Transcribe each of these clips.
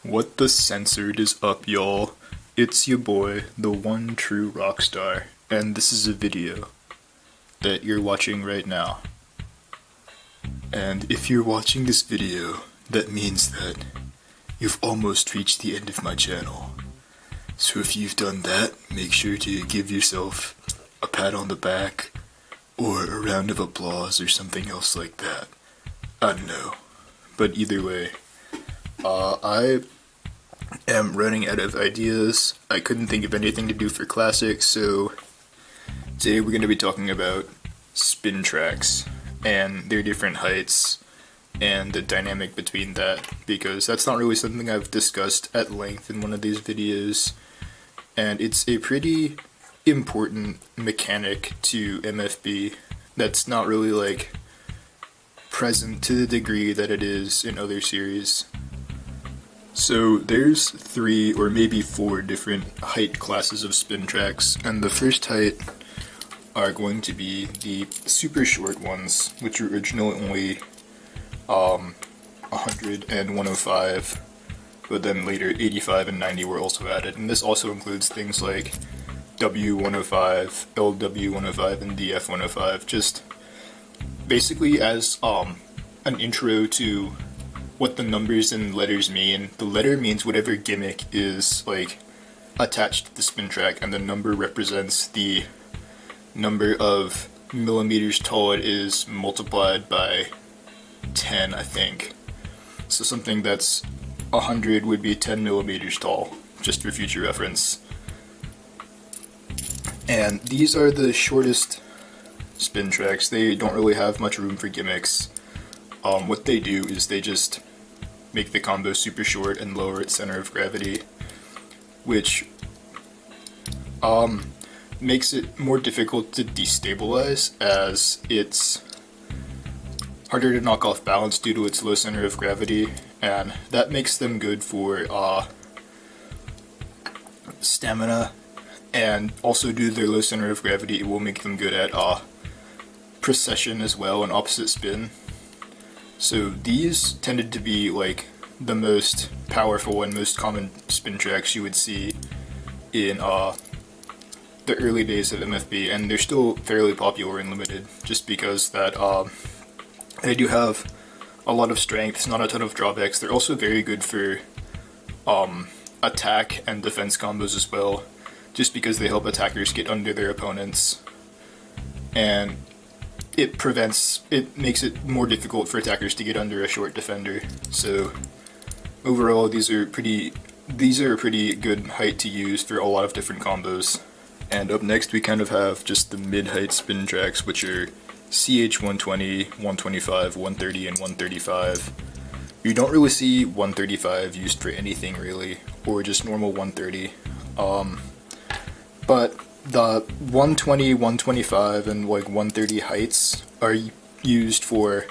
What the censored is up, y'all? It's your boy, the one true rockstar, and this is a video that you're watching right now. And if you're watching this video, that means that you've almost reached the end of my channel. So if you've done that, make sure to give yourself a pat on the back, or a round of applause, or something else like that. I don't know. But either way, I am running out of ideas. I couldn't think of anything to do for classics, so today we're going to be talking about spin tracks and their different heights and the dynamic between that, because that's not really something I've discussed at length in one of these videos, and it's a pretty important mechanic to MFB that's not really like present to the degree that it is in other series. So there's 3 or maybe 4 different height classes of spin tracks, and the first height are going to be the super short ones, which were originally only 100 and 105, but then later 85 and 90 were also added, and this also includes things like W105, LW105, and DF105, just basically as an intro to what the numbers and letters mean. The letter means whatever gimmick is like attached to the spin track, and the number represents the number of millimeters tall it is multiplied by 10, I think. So something that's 100 would be 10 millimeters tall, just for future reference. And these are the shortest spin tracks. They don't really have much room for gimmicks. What they do is they just make the combo super short and lower its center of gravity, which makes it more difficult to destabilize, as it's harder to knock off balance due to its low center of gravity, and that makes them good for stamina, and also due to their low center of gravity it will make them good at precession as well and opposite spin. So these tended to be like the most powerful and most common spin tracks you would see in the early days of MFB, and they're still fairly popular and limited just because that they do have a lot of strengths, not a ton of drawbacks. They're also very good for attack and defense combos as well, just because they help attackers get under their opponents, and it makes it more difficult for attackers to get under a short defender. So overall, these are a pretty good height to use for a lot of different combos. And up next we kind of have just the mid-height spin tracks, which are CH120, 125, 130, and 135. You don't really see 135 used for anything really, or just normal 130. But the 120, 125, and like 130 heights are used for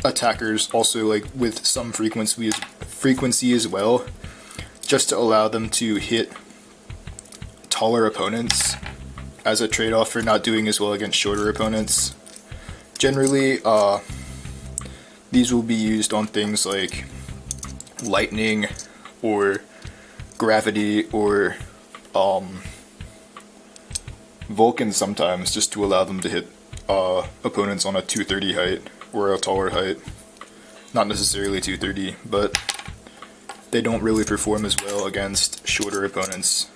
attackers also, like with some frequency as well, just to allow them to hit taller opponents as a trade-off for not doing as well against shorter opponents. Generally, these will be used on things like lightning or gravity or Vulcan sometimes, just to allow them to hit opponents on a 230 height or a taller height. Not necessarily 230, but they don't really perform as well against shorter opponents.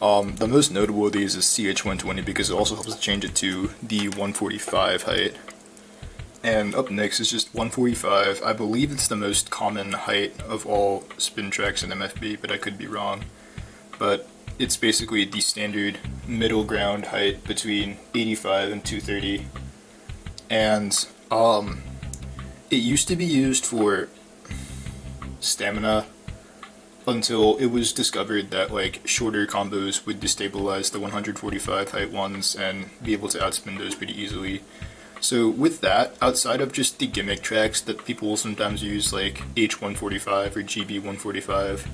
The most notable of these is CH120, because it also helps to change it to the 145 height. And up next is just 145. I believe it's the most common height of all spin tracks in MFB, but I could be wrong. But it's basically the standard middle ground height between 85 and 230. And it used to be used for stamina until it was discovered that like shorter combos would destabilize the 145 height ones and be able to outspin those pretty easily. So with that, outside of just the gimmick tracks that people will sometimes use like H145 or GB145,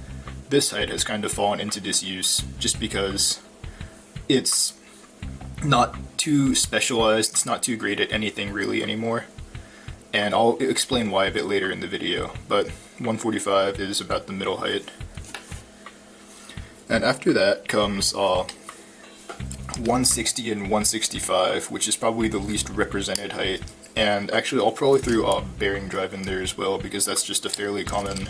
this height has kind of fallen into disuse just because it's not too specialized, it's not too great at anything really anymore. and I'll explain why a bit later in the video, but 145 is about the middle height. And after that comes 160 and 165, which is probably the least represented height. And actually I'll probably throw bearing drive in there as well, because that's just a fairly common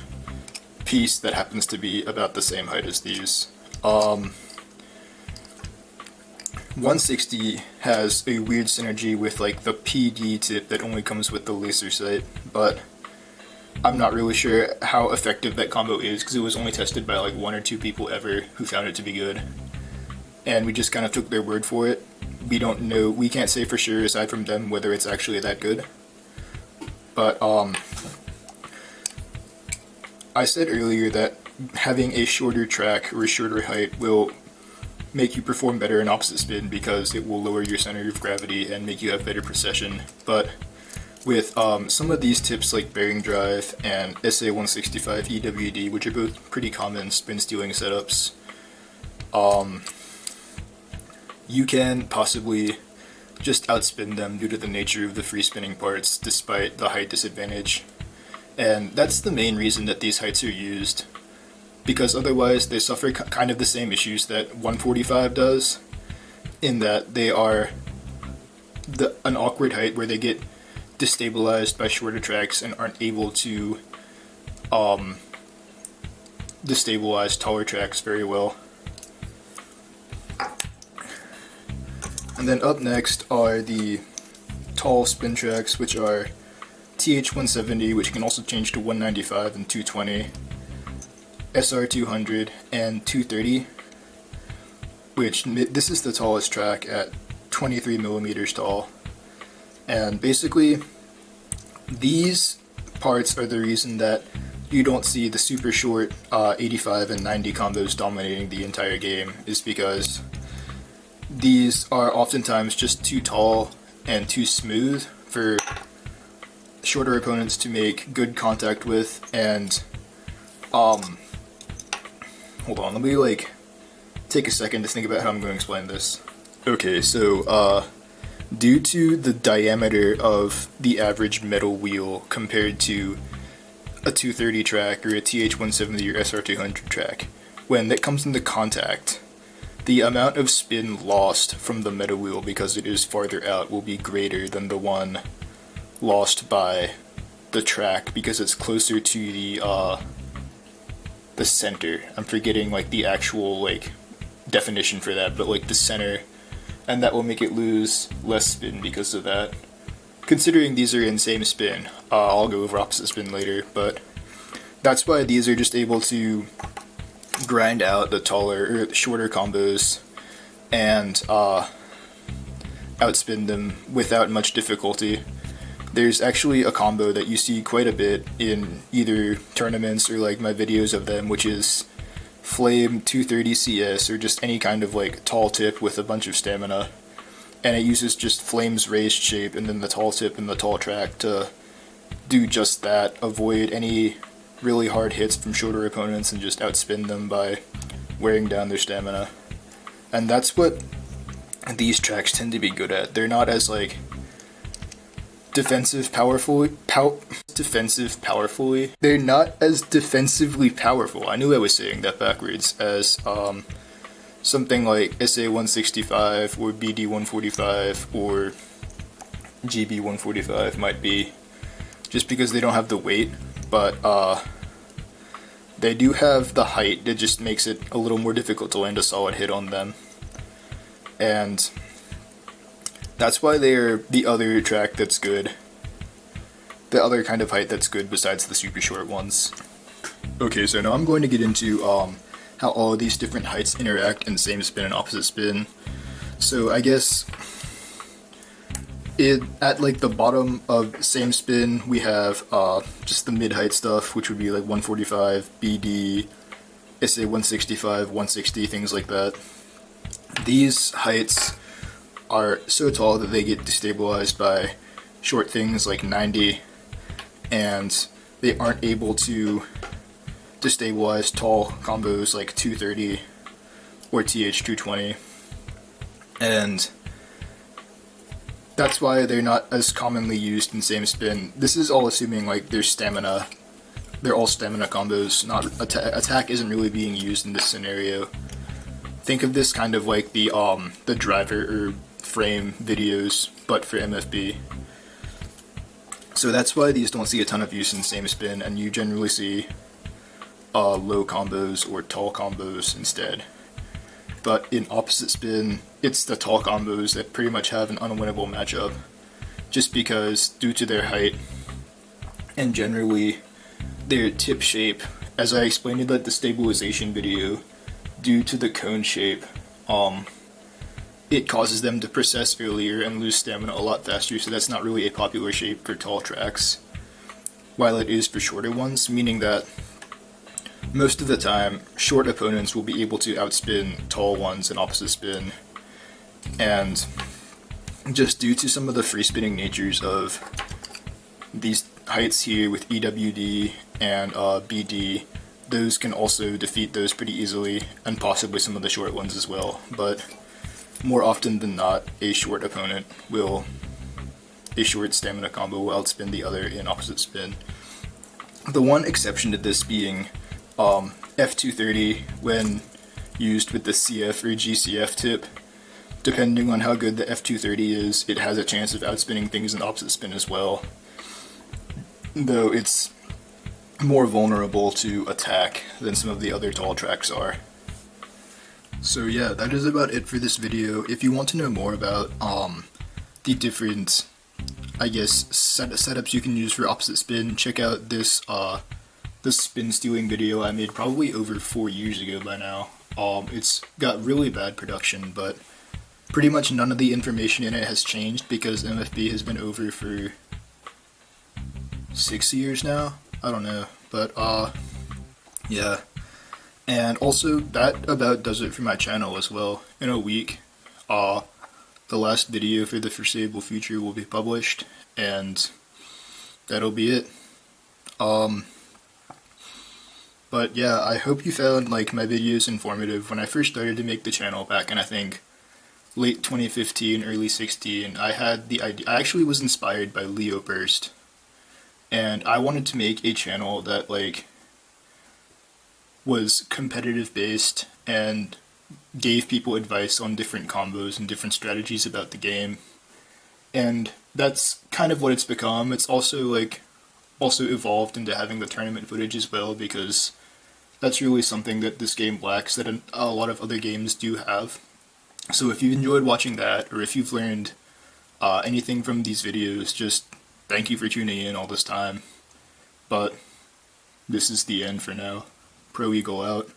piece that happens to be about the same height as these. 160 has a weird synergy with like the PD tip that only comes with the laser sight, but I'm not really sure how effective that combo is, because it was only tested by like 1 or 2 people ever who found it to be good, and we just kind of took their word for it. We don't know, we can't say for sure aside from them whether it's actually that good. But I said earlier that having a shorter track or a shorter height will make you perform better in opposite spin, because it will lower your center of gravity and make you have better precision. But with some of these tips like bearing drive and SA165 EWD, which are both pretty common spin stealing setups, you can possibly just outspin them due to the nature of the free spinning parts despite the height disadvantage. And that's the main reason that these heights are used, because otherwise they suffer kind of the same issues that 145 does, in that they are an awkward height where they get destabilized by shorter tracks and aren't able to destabilize taller tracks very well. And then up next are the tall spin tracks, which are TH170, which can also change to 195 and 220, SR200, and 230, which this is the tallest track at 23 millimeters tall. And basically, these parts are the reason that you don't see the super short 85 and 90 combos dominating the entire game, is because these are oftentimes just too tall and too smooth for shorter opponents to make good contact with. And hold on, let me like take a second to think about how I'm going to explain this. Okay, so due to the diameter of the average metal wheel compared to a 230 track or a TH170 or SR200 track, when it comes into contact, the amount of spin lost from the metal wheel, because it is farther out, will be greater than the one lost by the track, because it's closer to the center. I'm forgetting like the actual like definition for that, but like the center, and that will make it lose less spin because of that. Considering these are in same spin, I'll go over opposite spin later, but that's why these are just able to grind out the taller or the shorter combos and outspin them without much difficulty. There's actually a combo that you see quite a bit in either tournaments or like my videos of them, which is Flame 230 CS, or just any kind of like tall tip with a bunch of stamina, and it uses just Flame's raised shape and then the tall tip and the tall track to do just that, avoid any really hard hits from shorter opponents and just outspin them by wearing down their stamina. And that's what these tracks tend to be good at. They're not as like defensively they're not as defensively powerful, I knew I was saying that backwards, as something like SA165 or BD145 or GB145 might be, just because they don't have the weight, but they do have the height that just makes it a little more difficult to land a solid hit on them. And that's why they're the other track that's good. The other kind of height that's good besides the super short ones. Okay, so now I'm going to get into how all of these different heights interact in same spin and opposite spin. So I guess at like the bottom of same spin we have just the mid height stuff, which would be like 145, BD, SA165, 160, things like that. These heights are so tall that they get destabilized by short things like 90, and they aren't able to destabilize tall combos like 230 or TH220. And that's why they're not as commonly used in same spin. This is all assuming like their stamina. They're all stamina combos. Not attack isn't really being used in this scenario. Think of this kind of like the driver or frame videos, but for MFB. So that's why these don't see a ton of use in same spin, and you generally see low combos or tall combos instead. But in opposite spin, it's the tall combos that pretty much have an unwinnable matchup, just because due to their height and generally their tip shape, as I explained in the stabilization video, due to the cone shape, it causes them to process earlier and lose stamina a lot faster, so that's not really a popular shape for tall tracks, while it is for shorter ones, meaning that most of the time, short opponents will be able to outspin tall ones in opposite spin, and just due to some of the free spinning natures of these heights here with EWD and BD, those can also defeat those pretty easily, and possibly some of the short ones as well, but more often than not, a short stamina combo will outspin the other in opposite spin. The one exception to this being F230 when used with the CF or GCF tip. Depending on how good the F230 is, it has a chance of outspinning things in opposite spin as well, though it's more vulnerable to attack than some of the other tall tracks are. So yeah, that is about it for this video. If you want to know more about the different, I guess, setups you can use for opposite spin, check out this spin stealing video I made probably over 4 years ago by now. It's got really bad production, but pretty much none of the information in it has changed because MFB has been over for 6 years now? I don't know, but yeah. And also, that about does it for my channel as well. In a week, the last video for the foreseeable future will be published, and that'll be it. But yeah, I hope you found like my videos informative. When I first started to make the channel back in I think late 2015, early 16, I had the idea. I actually was inspired by Leo Burst, and I wanted to make a channel that like was competitive based and gave people advice on different combos and different strategies about the game. And that's kind of what it's become. It's also evolved into having the tournament footage as well, because that's really something that this game lacks that a lot of other games do have. So if you enjoyed watching that, or if you've learned anything from these videos, just thank you for tuning in all this time. But this is the end for now. Pro Eagle out.